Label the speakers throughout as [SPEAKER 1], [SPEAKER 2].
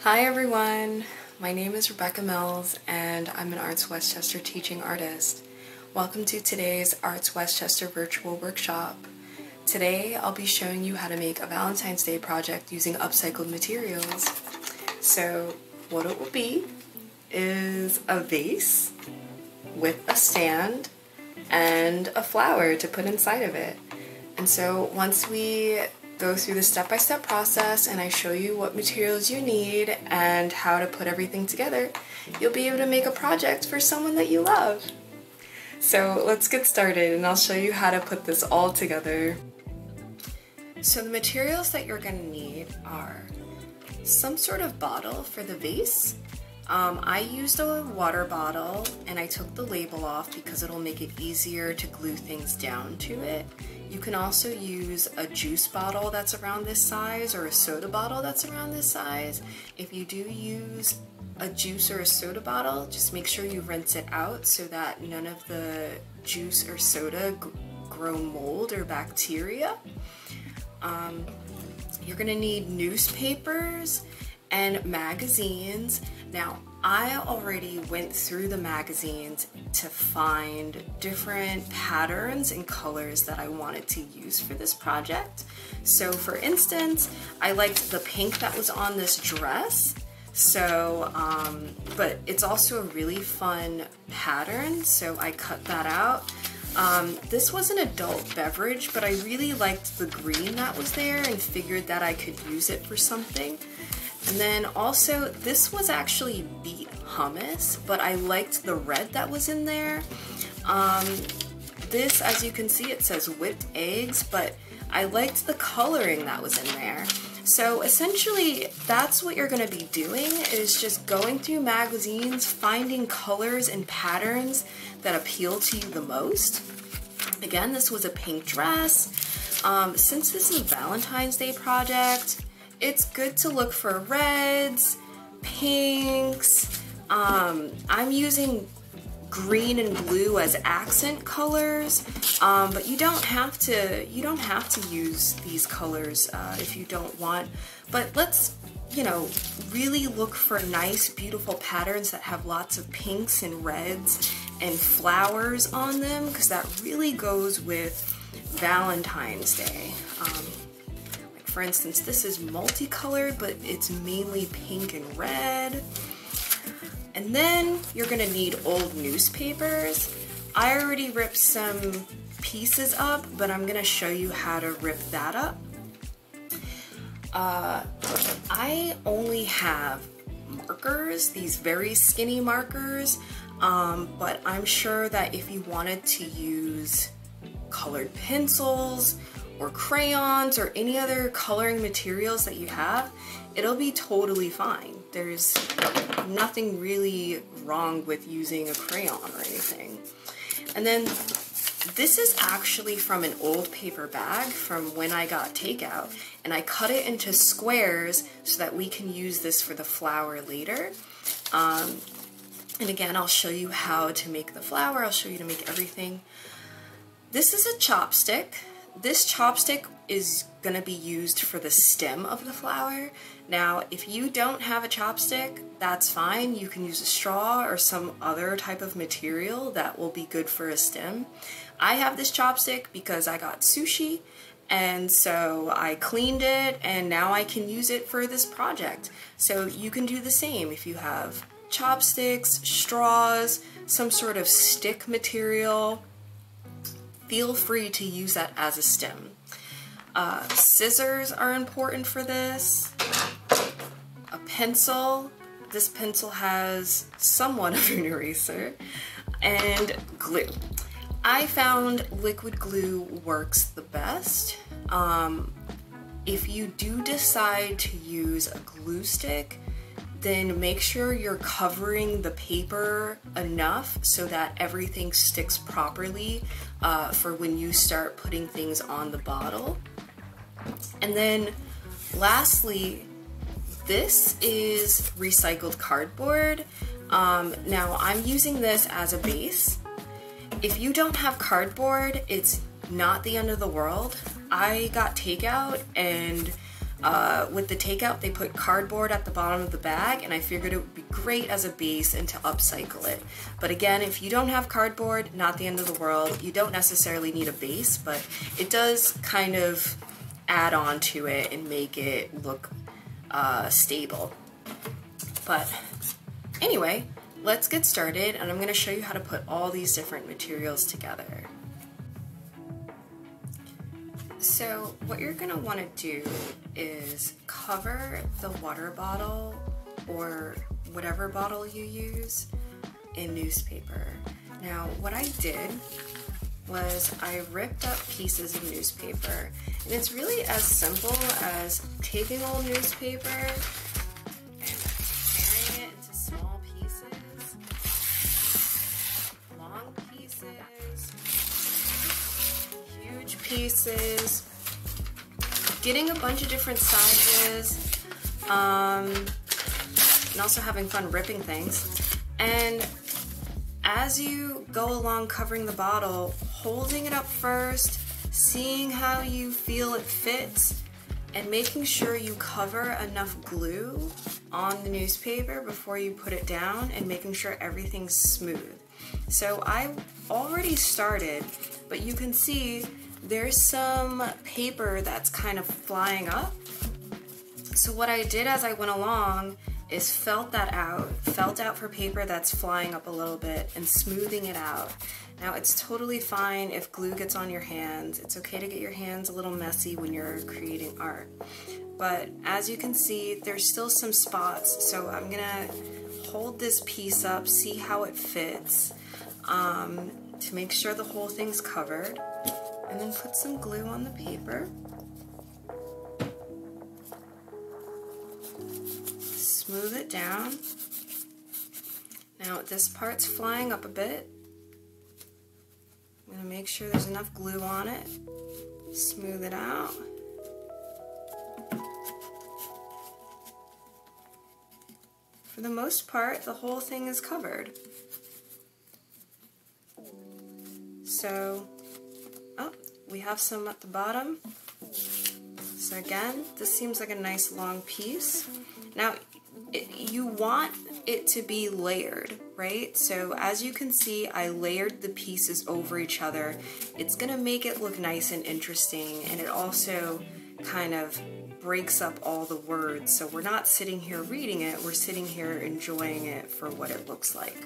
[SPEAKER 1] Hi everyone, my name is Rebecca Mills and I'm an ArtsWestchester teaching artist. Welcome to today's ArtsWestchester Virtual Workshop. Today I'll be showing you how to make a Valentine's Day project using upcycled materials. So what it will be is a vase with a stand and a flower to put inside of it. And so once we go through the step-by-step process and I show you what materials you need and how to put everything together, you'll be able to make a project for someone that you love. So let's get started and I'll show you how to put this all together. So the materials that you're going to need are some sort of bottle for the vase. I used a water bottle and I took the label off because it'll make it easier to glue things down to it. You can also use a juice bottle that's around this size or a soda bottle that's around this size. If you do use a juice or a soda bottle, just make sure you rinse it out so that none of the juice or soda grow mold or bacteria. You're gonna need newspapers and magazines. Now, I already went through the magazines to find different patterns and colors that I wanted to use for this project. So for instance, I liked the pink that was on this dress. So, but it's also a really fun pattern, so I cut that out. This was an adult beverage, but I really liked the green that was there and figured that I could use it for something. And then also, this was actually beet hummus, but I liked the red that was in there. This, as you can see, it says whipped eggs, but I liked the coloring that was in there. So essentially, that's what you're gonna be doing, is just going through magazines, finding colors and patterns that appeal to you the most. Again, this was a pink dress. Since this is a Valentine's Day project, it's good to look for reds, pinks. I'm using green and blue as accent colors, but you don't have to use these colors if you don't want. But let's, really look for nice, beautiful patterns that have lots of pinks and reds and flowers on them, because that really goes with Valentine's Day. For instance, this is multicolored, but it's mainly pink and red. And then you're gonna need old newspapers. I already ripped some pieces up, but I'm gonna show you how to rip that up. I only have markers, these very skinny markers, but I'm sure that if you wanted to use colored pencils, or crayons, or any other coloring materials that you have, it'll be totally fine. There's nothing really wrong with using a crayon or anything. And then this is actually from an old paper bag from when I got takeout, and I cut it into squares so that we can use this for the flower later. And again, I'll show you how to make the flower, I'll show you to make everything. This is a chopstick. This chopstick is going to be used for the stem of the flower. Now, if you don't have a chopstick, that's fine. You can use a straw or some other type of material that will be good for a stem. I have this chopstick because I got sushi, and so I cleaned it, and now I can use it for this project. So you can do the same if you have chopsticks, straws, some sort of stick material. Feel free to use that as a stem. Scissors are important for this. A pencil. This pencil has somewhat of an eraser. And glue. I found liquid glue works the best. If you do decide to use a glue stick, then make sure you're covering the paper enough so that everything sticks properly for when you start putting things on the bottle. And then lastly, this is recycled cardboard. Now I'm using this as a base. If you don't have cardboard, it's not the end of the world. I got takeout and With the takeout, they put cardboard at the bottom of the bag, and I figured it would be great as a base and to upcycle it. But again, if you don't have cardboard, not the end of the world. You don't necessarily need a base, but it does kind of add on to it and make it look stable. But anyway, let's get started, and I'm going to show you how to put all these different materials together. So what you're going to want to do is cover the water bottle or whatever bottle you use in newspaper. Now what I did was I ripped up pieces of newspaper, and it's really as simple as taking old newspaper and tearing it into small pieces, long pieces, huge pieces, getting a bunch of different sizes, and also having fun ripping things. And as you go along covering the bottle, holding it up first, seeing how you feel it fits, and making sure you cover enough glue on the newspaper before you put it down, and making sure everything's smooth. So I already started, but you can see there's some paper that's kind of flying up. So what I did as I went along is felt out for paper that's flying up a little bit and smoothing it out. Now it's totally fine if glue gets on your hands. It's okay to get your hands a little messy when you're creating art. But as you can see, there's still some spots, so I'm gonna hold this piece up, see how it fits, to make sure the whole thing's covered, and then put some glue on the paper. Smooth it down. Now this part's flying up a bit. I'm gonna make sure there's enough glue on it. Smooth it out. For the most part, the whole thing is covered. So, oh, we have some at the bottom. So again, this seems like a nice long piece. Now, you want it to be layered, right? So as you can see, I layered the pieces over each other. It's gonna make it look nice and interesting, and it also kind of breaks up all the words. So we're not sitting here reading it, we're sitting here enjoying it for what it looks like.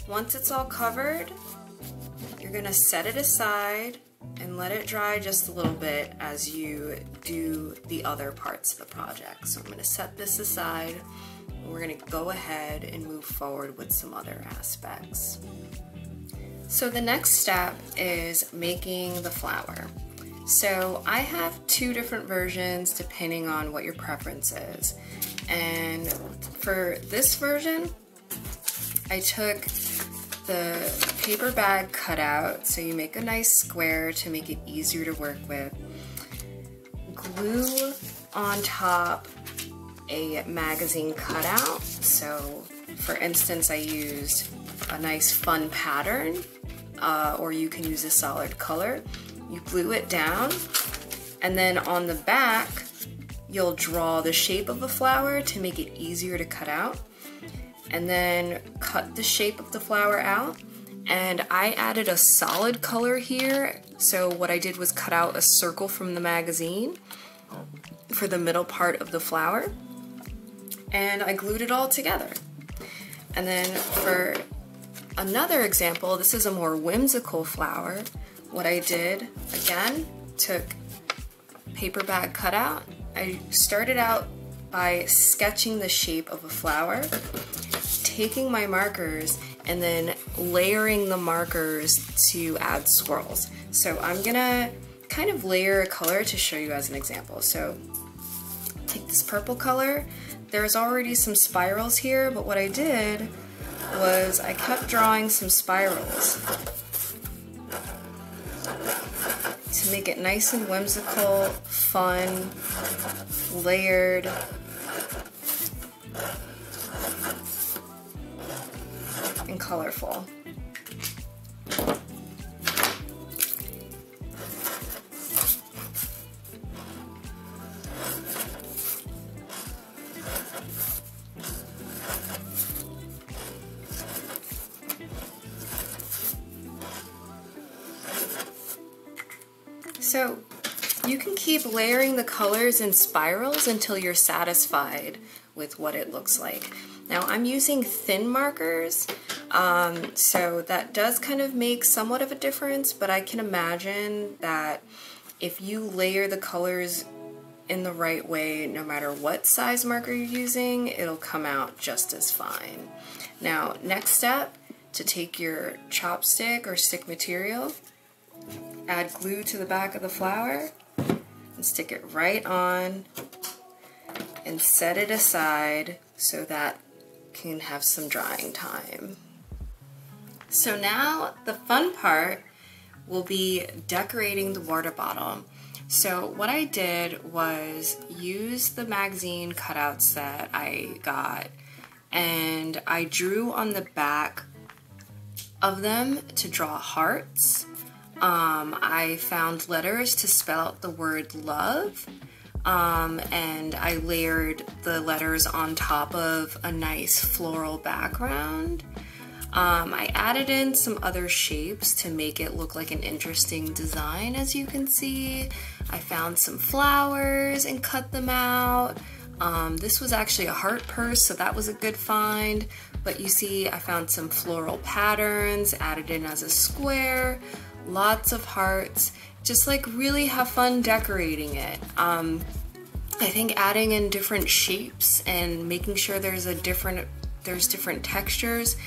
[SPEAKER 1] Once it's all covered, you're gonna set it aside and let it dry just a little bit as you do the other parts of the project. So I'm gonna set this aside, and we're gonna go ahead and move forward with some other aspects. So the next step is making the flower. So I have two different versions depending on what your preference is. And for this version, I took the paper bag cutout, so you make a nice square to make it easier to work with. Glue on top a magazine cutout. So for instance, I used a nice fun pattern, or you can use a solid color. You glue it down, and then on the back, you'll draw the shape of a flower to make it easier to cut out. And then cut the shape of the flower out, and I added a solid color here. So what I did was cut out a circle from the magazine for the middle part of the flower, and I glued it all together. And then for another example, this is a more whimsical flower. What I did, again, took paper bag cutout. I started out by sketching the shape of a flower, taking my markers and then layering the markers to add swirls. So I'm gonna kind of layer a color to show you as an example. So take this purple color. There's already some spirals here, but what I did was I kept drawing some spirals to make it nice and whimsical, fun, layered. And colorful. So you can keep layering the colors in spirals until you're satisfied with what it looks like. Now I'm using thin markers, so that does kind of make somewhat of a difference, but I can imagine that if you layer the colors in the right way, no matter what size marker you're using, it'll come out just as fine. Now, next step, to take your chopstick or stick material, add glue to the back of the flower, and stick it right on, and set it aside so that can have some drying time. So now the fun part will be decorating the water bottle. So what I did was use the magazine cutouts that I got, and I drew on the back of them to draw hearts. I found letters to spell out the word love, and I layered the letters on top of a nice floral background. I added in some other shapes to make it look like an interesting design, as you can see. I found some flowers and cut them out. This was actually a heart purse, so that was a good find. But you see, I found some floral patterns, added in as a square, lots of hearts. Just like really have fun decorating it. I think adding in different shapes and making sure there's different textures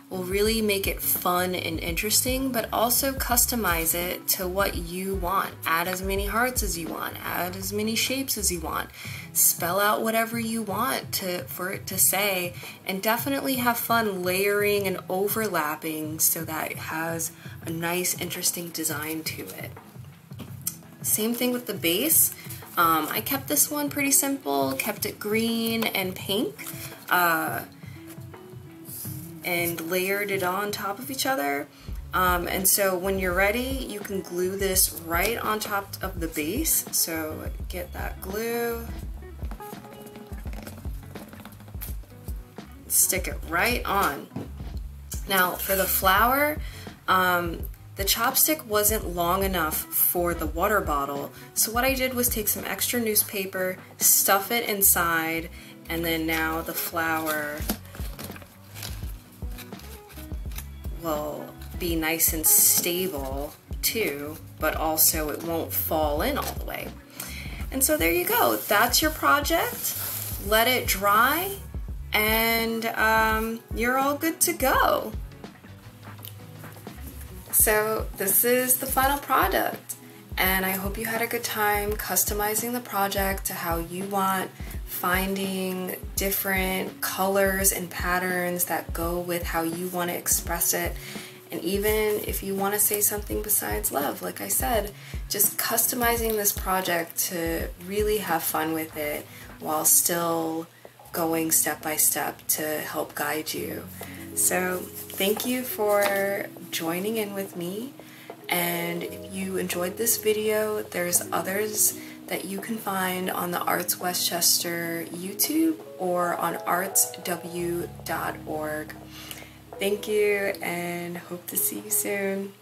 [SPEAKER 1] will really make it fun and interesting, but also customize it to what you want. Add as many hearts as you want, add as many shapes as you want, spell out whatever you want for it to say, and definitely have fun layering and overlapping so that it has a nice, interesting design to it. Same thing with the base. I kept this one pretty simple, kept it green and pink, and layered it on top of each other. And so when you're ready, you can glue this right on top of the base. So get that glue, stick it right on. Now for the flower, the chopstick wasn't long enough for the water bottle, so what I did was take some extra newspaper, stuff it inside, and then now the flower will be nice and stable too, but also it won't fall in all the way. And so there you go, that's your project. Let it dry, and you're all good to go. So this is the final product, and I hope you had a good time customizing the project to how you want, finding different colors and patterns that go with how you want to express it. And even if you want to say something besides love, like I said, just customizing this project to really have fun with it while still going step by step to help guide you. So thank you for joining in with me, and if you enjoyed this video, there's others that you can find on the ArtsWestchester YouTube or on artsw.org. Thank you, and hope to see you soon.